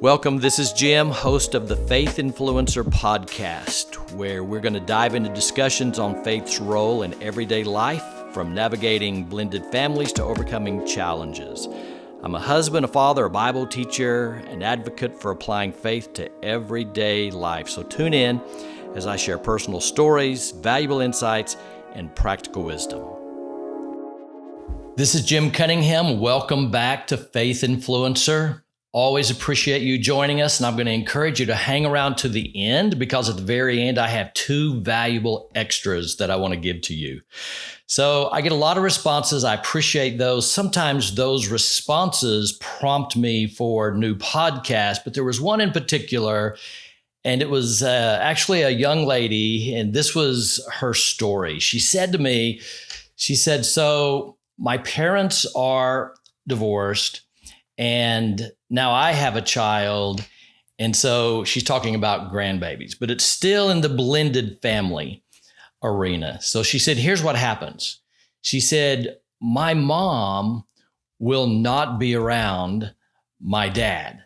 Welcome, this is Jim, host of the Faith Influencer podcast, where we're going to dive into discussions on faith's role in everyday life, from navigating blended families to overcoming challenges. I'm a husband, a father, a Bible teacher, an advocate for applying faith to everyday life. So tune in as I share personal stories, valuable insights, and practical wisdom. This is Jim Cunningham. Welcome back to Faith Influencer. Always appreciate you joining us, and I'm going to encourage you to hang around to the end because at the very end, I have two valuable extras that I want to give to you. So I get a lot of responses. I appreciate those. Sometimes those responses prompt me for new podcasts, but there was one in particular, and it was actually a young lady, and this was her story. She said to me, so my parents are divorced, and now I have a child, and so she's talking about grandbabies, but it's still in the blended family arena. So she said, here's what happens. She said, my mom will not be around my dad.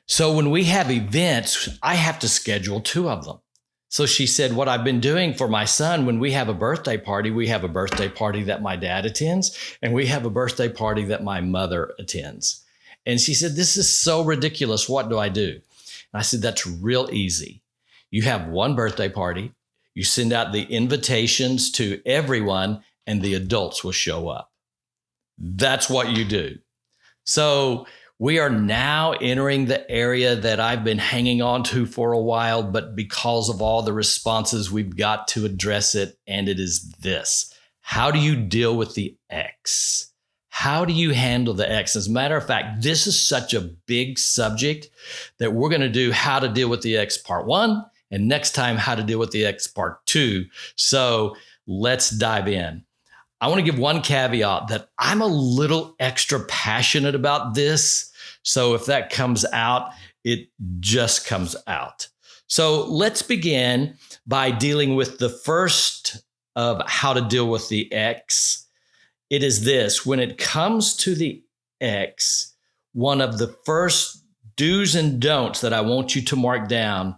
So when we have events, I have to schedule two of them. So she said, what I've been doing for my son, when we have a birthday party, we have a birthday party that my dad attends, and we have a birthday party that my mother attends. And she said, this is so ridiculous. What do I do? And I said, that's real easy. You have one birthday party. You send out the invitations to everyone, and the adults will show up. That's what you do. So we are now entering the area that I've been hanging on to for a while, but because of all the responses, we've got to address it. And it is this: how do you deal with the ex? How do you handle the ex? As a matter of fact, this is such a big subject that we're going to do how to deal with the ex part 1, and next time how to deal with the ex part 2. So let's dive in. I want to give one caveat that I'm a little extra passionate about this. So if that comes out, it just comes out. So let's begin by dealing with the first of how to deal with the ex. It is this: when it comes to the ex, one of the first do's and don'ts that I want you to mark down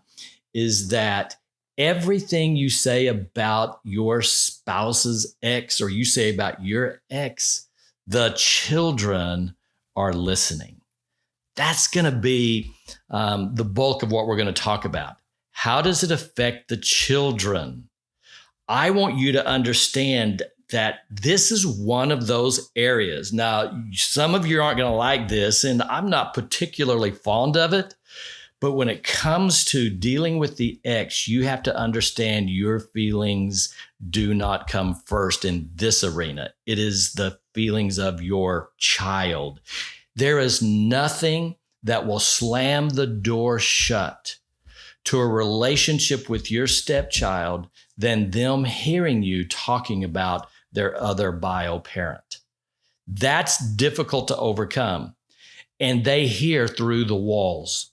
is that everything you say about your spouse's ex, or you say about your ex, the children are listening. That's going to be the bulk of what we're going to talk about. How does it affect the children? I want you to understand that this is one of those areas. Now, some of you aren't going to like this, and I'm not particularly fond of it, but when it comes to dealing with the ex, you have to understand your feelings do not come first in this arena. It is the feelings of your child. There is nothing that will slam the door shut to a relationship with your stepchild than them hearing you talking about their other bio parent. That's difficult to overcome, and they hear through the walls.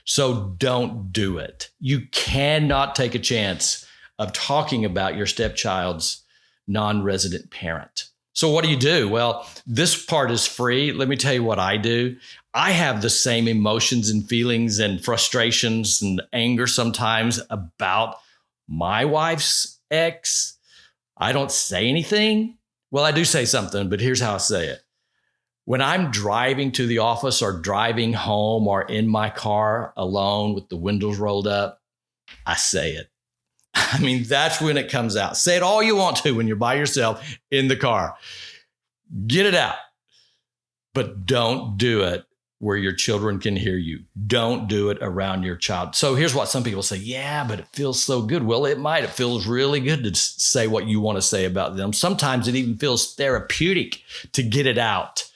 So don't do it. You cannot take a chance of talking about your stepchild's non-resident parent. So what do? Well, this part is free. Let me tell you what I do. I have the same emotions and feelings and frustrations and anger sometimes about my wife's ex. I don't say anything. Well, I do say something, but here's how I say it. When I'm driving to the office or driving home or in my car alone with the windows rolled up, I say it. I mean, that's when it comes out. Say it all you want to when you're by yourself in the car. Get it out. But don't do it where your children can hear you. Don't do it around your child. So here's what some people say. Yeah, but it feels so good. Well, it might. It feels really good to say what you want to say about them. Sometimes it even feels therapeutic to get it out.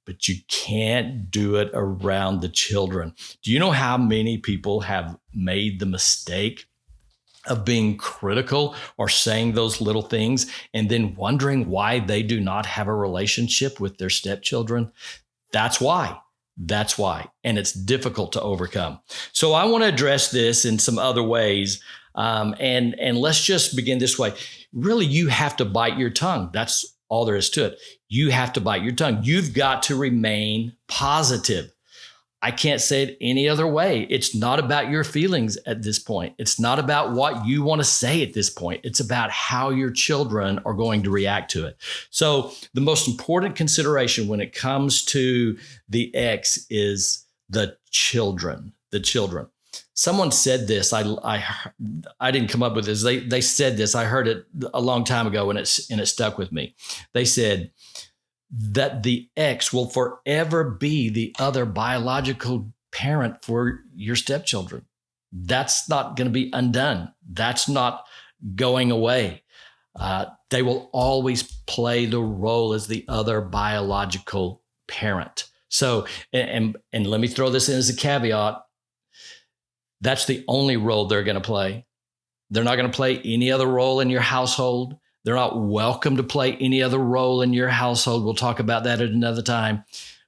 But you can't do it around the children. Do you know how many people have made the mistake of being critical or saying those little things and then wondering why they do not have a relationship with their stepchildren? That's why. And it's difficult to overcome. So I want to address this in some other ways. And let's just begin this way. Really, you have to bite your tongue. That's all there is to it. You have to bite your tongue. You've got to remain positive. I can't say it any other way. It's not about your feelings at this point. It's not about what you want to say at this point. It's about how your children are going to react to it. So the most important consideration when it comes to the ex is the children. The children. Someone said this. I didn't come up with this. They said this. I heard it a long time ago, and it stuck with me. They said that the ex will forever be the other biological parent for your stepchildren. That's not going to be undone. That's not going away. They will always play the role as the other biological parent. So, and let me throw this in as a caveat. That's the only role they're going to play. They're not going to play any other role in your household. They're not welcome to play any other role in your household. We'll talk about that at another time.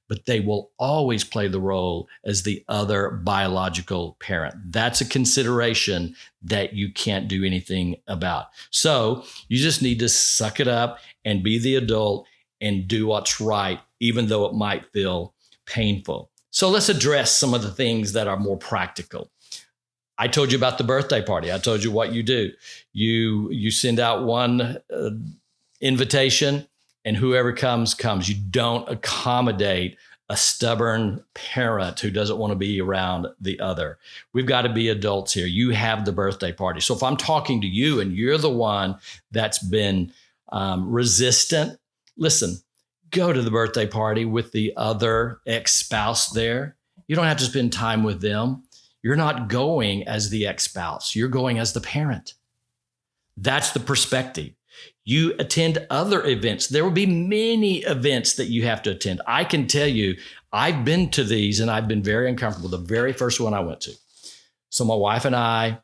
But they will always play the role as the other biological parent. That's a consideration that you can't do anything about. So you just need to suck it up and be the adult and do what's right, even though it might feel painful. So let's address some of the things that are more practical. I told you about the birthday party. I told you what you do. You send out one invitation, and whoever comes. You don't accommodate a stubborn parent who doesn't want to be around the other. We've got to be adults here. You have the birthday party. So if I'm talking to you and you're the one that's been resistant, listen, go to the birthday party with the other ex-spouse there. You don't have to spend time with them. You're not going as the ex-spouse. You're going as the parent. That's the perspective. You attend other events. There will be many events that you have to attend. I can tell you, I've been to these and I've been very uncomfortable. The very first one I went to. So my wife and I,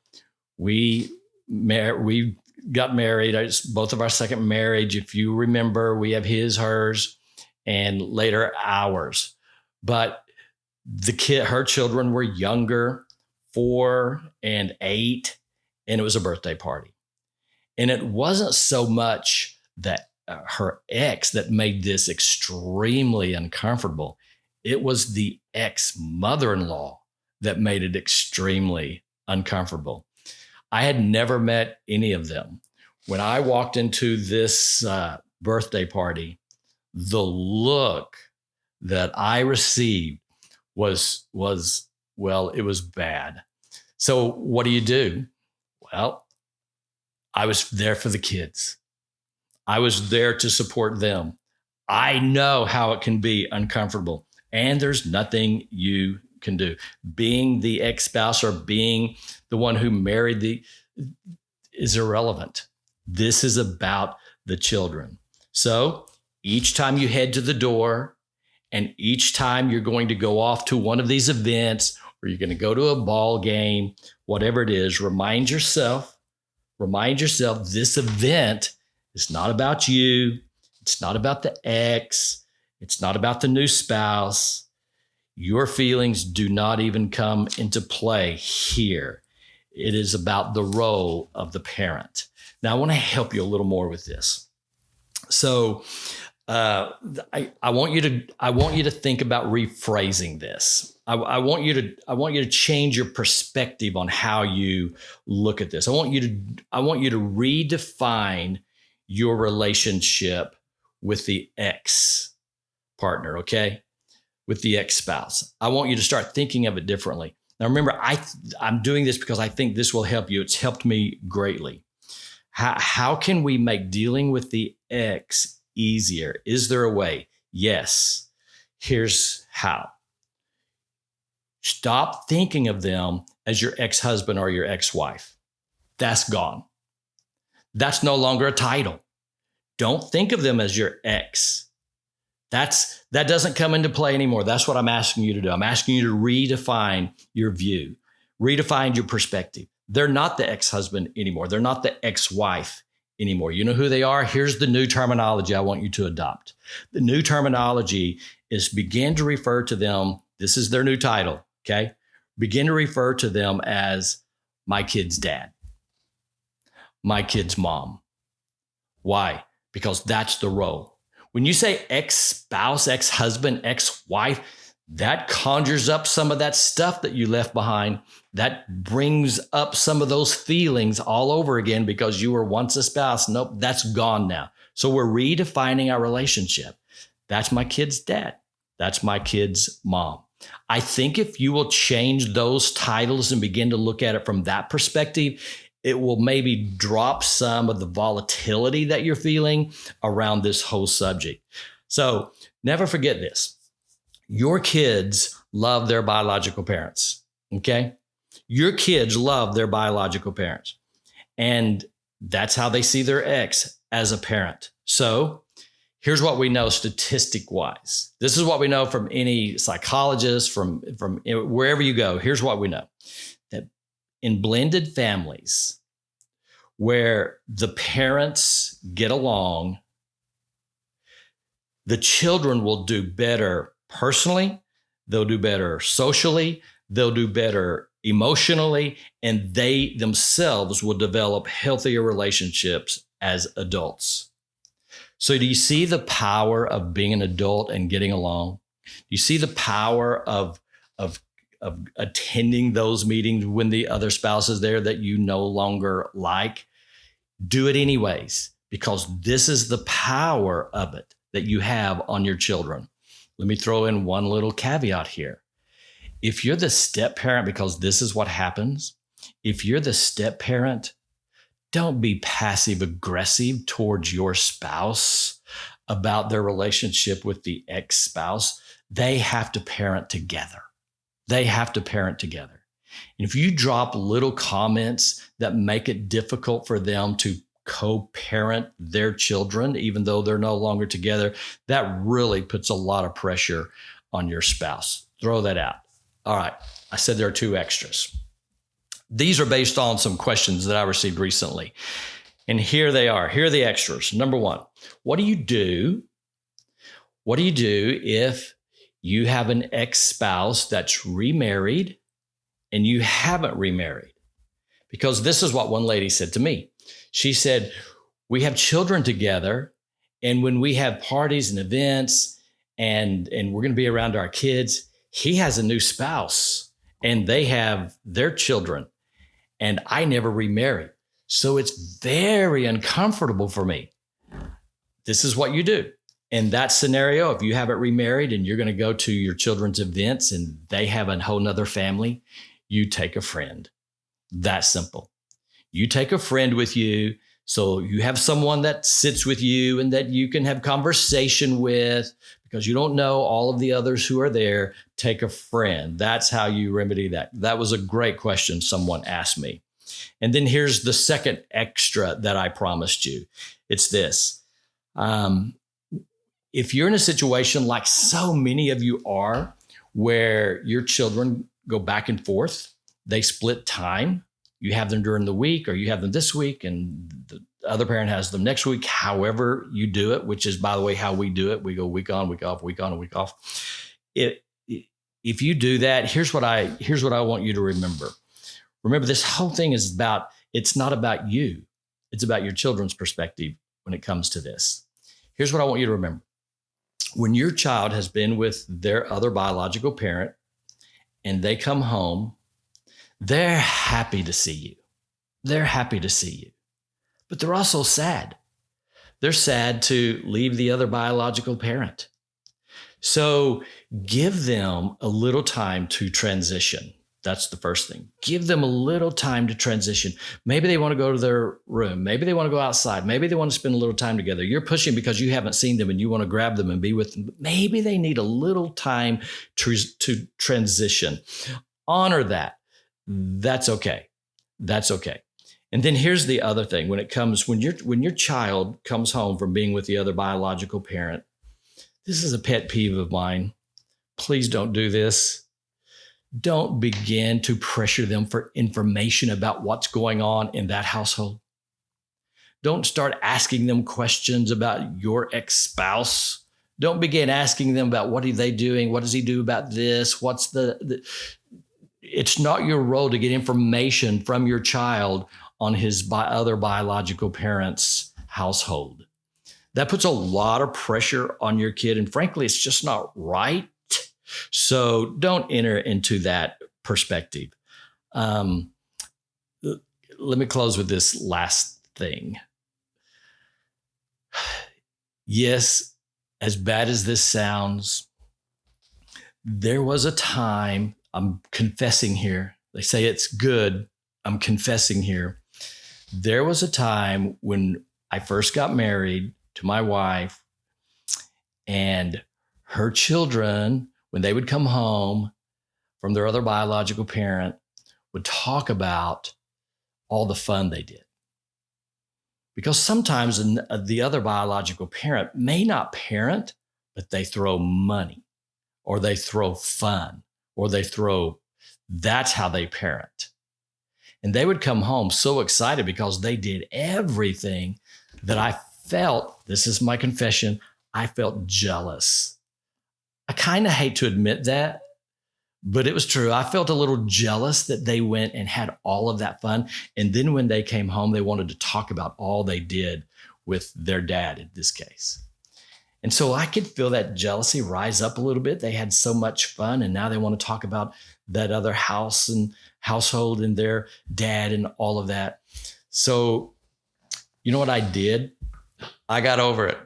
we got married. It's both of our second marriage. If you remember, we have his, hers, and later ours. But her children were younger, 4 and 8, and it was a birthday party. And it wasn't so much that her ex that made this extremely uncomfortable. It was the ex-mother-in-law that made it extremely uncomfortable. I had never met any of them. When I walked into this birthday party, the look that I received was it was bad. So what do? Well, I was there for the kids. I was there to support them. I know how it can be uncomfortable, and there's nothing you can do. Being the ex-spouse or being the one who married is irrelevant. This is about the children. So each time you head to the door, and each time you're going to go off to one of these events, or you're going to go to a ball game, whatever it is, remind yourself this event is not about you. It's not about the ex. It's not about the new spouse. Your feelings do not even come into play here. It is about the role of the parent. Now, I want to help you a little more with this. So, I want you to think about rephrasing this. I want you to change your perspective on how you look at this. I want you to redefine your relationship with the ex partner, okay? With the ex-spouse. I want you to start thinking of it differently. Now remember, I'm doing this because I think this will help you. It's helped me greatly. How can we make dealing with the ex easier? Is there a way? Yes. Here's how. Stop thinking of them as your ex-husband or your ex-wife. That's gone. That's no longer a title. Don't think of them as your ex. That doesn't come into play anymore. That's what I'm asking you to do. I'm asking you to redefine your view, redefine your perspective. They're not the ex-husband anymore. They're not the ex-wife anymore. You know who they are? Here's the new terminology I want you to adopt. The new terminology is begin to refer to them. This is their new title, okay? Begin to refer to them as my kid's dad, my kid's mom. Why? Because that's the role. When you say ex-spouse, ex-husband, ex-wife, That conjures up some of that stuff that you left behind. That brings up some of those feelings all over again because you were once a spouse. Nope, that's gone now. So we're redefining our relationship. That's my kid's dad. That's my kid's mom. I think if you will change those titles and begin to look at it from that perspective, it will maybe drop some of the volatility that you're feeling around this whole subject. So never forget this. Your kids love their biological parents, okay? Your kids love their biological parents. And that's how they see their ex as a parent. So here's what we know statistic-wise. This is what we know from any psychologist, from wherever you go. Here's what we know. That in blended families where the parents get along, the children will do better personally, they'll do better socially, they'll do better emotionally, and they themselves will develop healthier relationships as adults. So do you see the power of being an adult and getting along? Do you see the power of attending those meetings when the other spouse is there that you no longer like? Do it anyways, because this is the power of it that you have on your children. Let me throw in one little caveat here. If you're the step parent, because this is what happens, if you're the step parent, don't be passive aggressive towards your spouse about their relationship with the ex-spouse. They have to parent together. They have to parent together. And if you drop little comments that make it difficult for them to co-parent their children, even though they're no longer together, that really puts a lot of pressure on your spouse. Throw that out. All right. I said there are 2 extras. These are based on some questions that I received recently. And here they are. Here are the extras. Number 1, what do you do? What do you do if you have an ex-spouse that's remarried and you haven't remarried? Because this is what one lady said to me. She said, we have children together, and when we have parties and events and we're going to be around our kids, he has a new spouse and they have their children, and I never remarried. So it's very uncomfortable for me. This is what you do. In that scenario, if you haven't remarried and you're going to go to your children's events and they have a whole nother family, you take a friend. That simple. You take a friend with you, so you have someone that sits with you and that you can have conversation with, because you don't know all of the others who are there. Take a friend. That's how you remedy that. That was a great question someone asked me. And then here's the second extra that I promised you. It's this. If you're in a situation like so many of you are, where your children go back and forth, they split time. You have them during the week, or you have them this week and the other parent has them next week, however you do it, which is, by the way, how we do it. We go week on, week off, week on, and week off. If you do that, here's what I want you to remember. Remember, this whole thing is it's not about you. It's about your children's perspective when it comes to this. Here's what I want you to remember. When your child has been with their other biological parent and they come home, they're happy to see you. They're happy to see you. But they're also sad. They're sad to leave the other biological parent. So give them a little time to transition. That's the first thing. Give them a little time to transition. Maybe they want to go to their room. Maybe they want to go outside. Maybe they want to spend a little time together. You're pushing because you haven't seen them and you want to grab them and be with them. Maybe they need a little time to transition. Honor that. That's okay. That's okay. And then here's the other thing. When your child comes home from being with the other biological parent, this is a pet peeve of mine. Please don't do this. Don't begin to pressure them for information about what's going on in that household. Don't start asking them questions about your ex-spouse. Don't begin asking them about what are they doing? What does he do about this? It's not your role to get information from your child on his other biological parent's household. That puts a lot of pressure on your kid. And frankly, it's just not right. So don't enter into that perspective. Um, let me close with this last thing. Yes, as bad as this sounds, there was a time, I'm confessing here. They say it's good. I'm confessing here. There was a time when I first got married to my wife, and her children, when they would come home from their other biological parent, would talk about all the fun they did. Because sometimes the other biological parent may not parent, but they throw money, or they throw fun, or that's how they parent. And they would come home so excited because they did everything that I felt, this is my confession, I felt jealous. I kind of hate to admit that, but it was true. I felt a little jealous that they went and had all of that fun. And then when they came home, they wanted to talk about all they did with their dad in this case. And so I could feel that jealousy rise up a little bit. They had so much fun, and now they want to talk about that other house and household and their dad and all of that. So, you know what I did? I got over it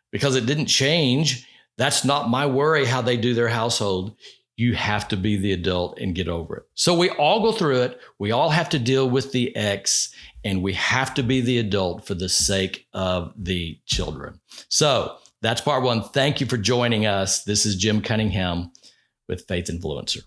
because it didn't change. That's not my worry how they do their household. You have to be the adult and get over it. So we all go through it. We all have to deal with the ex, and we have to be the adult for the sake of the children. So that's part one. Thank you for joining us. This is Jim Cunningham with Faith Influencer.